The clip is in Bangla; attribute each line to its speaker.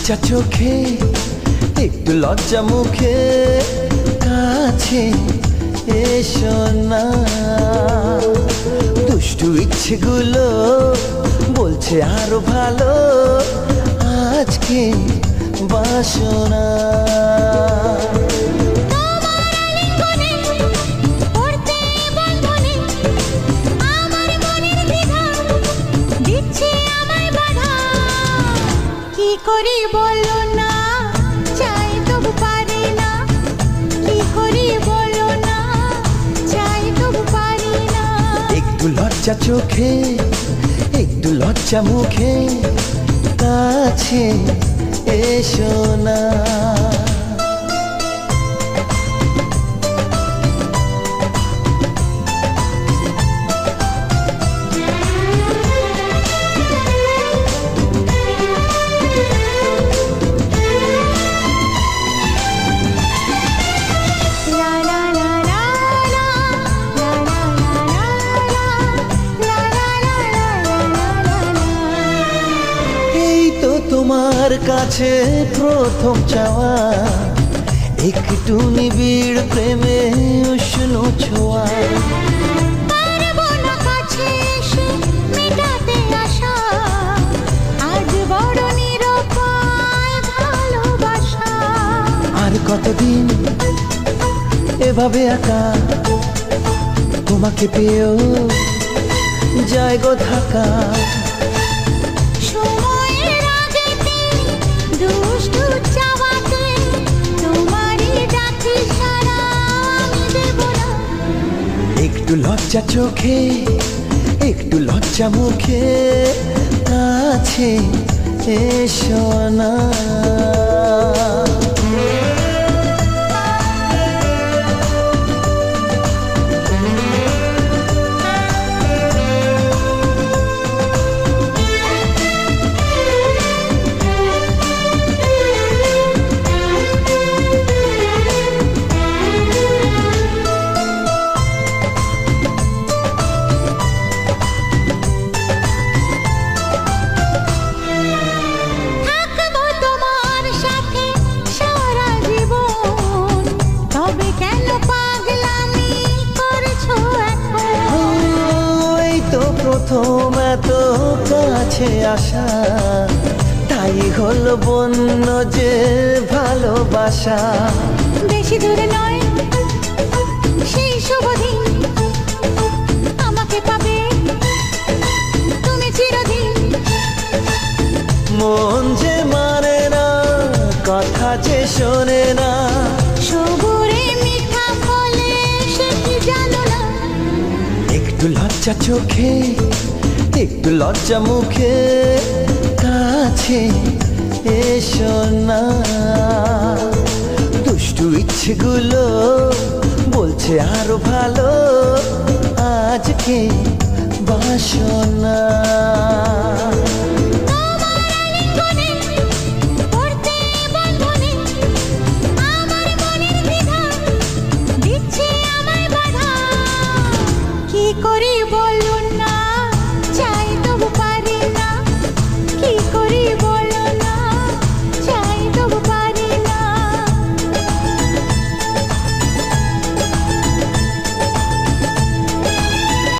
Speaker 1: লজ্জা চোখে একটু লজ্জা মুখে কাছে এসো না। দুষ্টু ইচ্ছেগুলো বলছে আরো ভালো আজকে বাসনা।
Speaker 2: কি করি বলো না, চাই তবু পারি না। কি করি বলো না, চাই তবু পারি না।
Speaker 1: একটু লজ্জা চোখে একটু লজ্জা মুখে কাছে এসো না। তোমার কাছে প্রথম চাওয়া একটু নিবিড় প্রেমে উষ্ণ ছোঁয়া।
Speaker 2: পারবো না কাছে এসে মেটাতে আশা, আজ বড় নিরুপায় ভালোবাসা।
Speaker 1: আর কতদিন এভাবে একা তোমাকে পেয়েও যায় গো থাকা।
Speaker 2: দুষ্টু চাওয়াতে তোমারই ডাকি সারা আমি দেব না।
Speaker 1: একটু লজ্জা চোখে একটু লজ্জা মুখে কাছে এসো না। প্রথম এত কাছে আসা তাই হলো বন্য যে ভালোবাসা।
Speaker 2: বেশি দূরে নয় সেই শুভ দিন, আমাকে পাবে তুমি চিরদিন।
Speaker 1: মন যে মানে না কথা যে শোনে না,
Speaker 2: সবুরে মিঠা ফলে সে কি জানো না।
Speaker 1: একটু লজ্জা চোখে একটু লজ্জা মুখে কাছে এসো না। দুষ্টু ইচ্ছেগুলো বলছে আরো ভালো আজকে বাসনা।
Speaker 2: কি করি